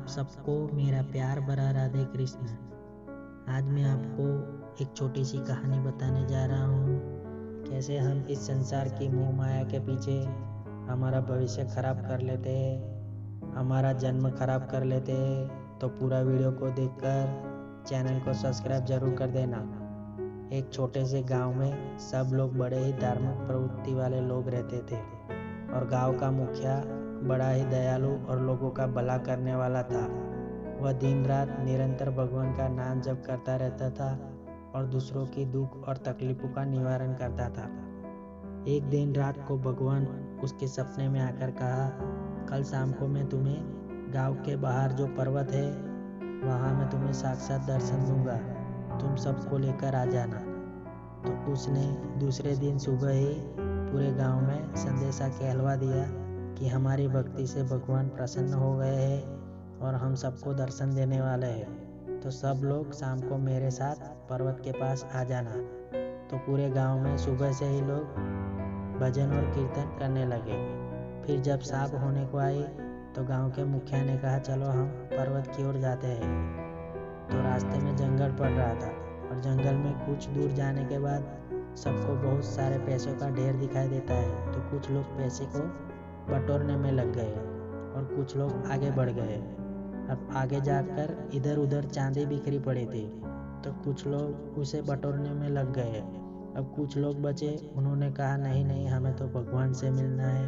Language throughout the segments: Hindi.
आप सबको मेरा प्यार भरा राधे कृष्ण। आज मैं आपको एक छोटी सी कहानी बताने जा रहा हूँ। कैसे हम इस संसार की मोह माया के पीछे हमारा भविष्य खराब कर लेते हैं, हमारा जन्म खराब कर लेते हैं। तो पूरा वीडियो को देखकर चैनल को सब्सक्राइब जरूर कर देना। एक छोटे से गांव में सब लोग बड़े ही धार्मिक प्रवृत्ति वाले लोग रहते थे और गांव का मुखिया बड़ा ही दयालु और लोगों का भला करने वाला था। वह दिन रात निरंतर भगवान का नाम जप करता रहता था और दूसरों की दुख और तकलीफों का निवारण करता था। एक दिन रात को भगवान उसके सपने में आकर कहा, कल शाम को मैं तुम्हें गांव के बाहर जो पर्वत है वहां मैं तुम्हें साक्षात दर्शन दूंगा, तुम सबको लेकर आ जाना। तो उसने दूसरे दिन सुबह ही पूरे गांव में संदेशा कहलवा दिया कि हमारी भक्ति से भगवान प्रसन्न हो गए हैं और हम सबको दर्शन देने वाले हैं। तो सब लोग शाम को मेरे साथ पर्वत के पास आ जाना। तो पूरे गांव में सुबह से ही लोग भजन और कीर्तन करने लगे। फिर जब शाम होने को आई तो गांव के मुखिया ने कहा, चलो हम पर्वत की ओर जाते हैं। तो रास्ते में जंगल पड़ रहा था और जंगल में कुछ दूर जाने के बाद सबको बहुत सारे पैसों का ढेर दिखाई देता है। तो कुछ लोग पैसे को बटोरने में लग गए और कुछ लोग आगे बढ़ गए। अब आगे जाकर इधर उधर चांदी बिखरी पड़ी थी, तो कुछ लोग उसे बटोरने में लग गए। अब कुछ लोग बचे, उन्होंने कहा नहीं नहीं, हमें तो भगवान से मिलना है,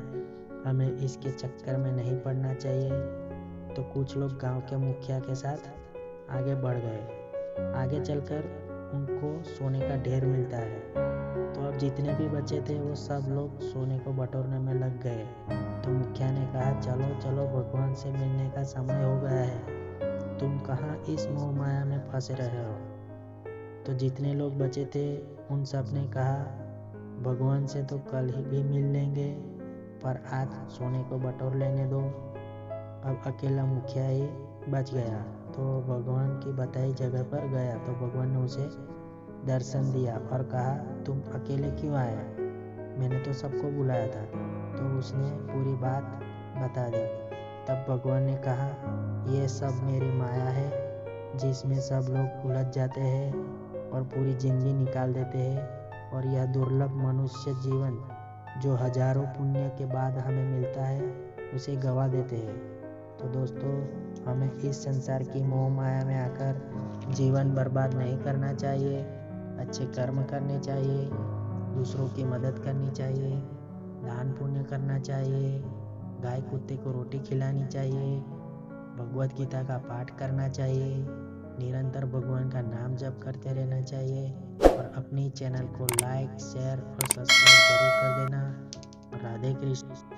हमें इसके चक्कर में नहीं पड़ना चाहिए। तो कुछ लोग गांव के मुखिया के साथ आगे बढ़ गए। आगे चलकर उनको सोने का ढेर मिलता है। तो अब जितने भी बचे थे वो सब लोग सोने को बटोरने में लग गए। तो मुखिया ने कहा, चलो चलो, भगवान से मिलने का समय हो गया है, तुम कहाँ इस मोह माया में फंसे रहे हो। तो जितने लोग बचे थे उन सब ने कहा, भगवान से तो कल ही भी मिल लेंगे, पर आज सोने को बटोर लेने दो। अब अकेला मुखिया ही बच गया। तो भगवान की बताई जगह पर गया तो भगवान ने उसे दर्शन दिया और कहा, तुम अकेले क्यों आए, मैंने तो सबको बुलाया था। तो उसने पूरी बात बता दी। तब भगवान ने कहा, ये सब मेरी माया है जिसमें सब लोग उलझ जाते हैं और पूरी जिंदगी निकाल देते हैं, और यह दुर्लभ मनुष्य जीवन जो हजारों पुण्य के बाद हमें मिलता है उसे गवा देते हैं। तो दोस्तों, हमें इस संसार की मोह माया में आकर जीवन बर्बाद नहीं करना चाहिए। अच्छे कर्म करने चाहिए, दूसरों की मदद करनी चाहिए, दान पुण्य करना चाहिए, गाय कुत्ते को रोटी खिलानी चाहिए, भगवत गीता का पाठ करना चाहिए, निरंतर भगवान का नाम जप करते रहना चाहिए और अपनी चैनल को लाइक शेयर और सब्सक्राइब जरूर कर देना। राधे कृष्ण।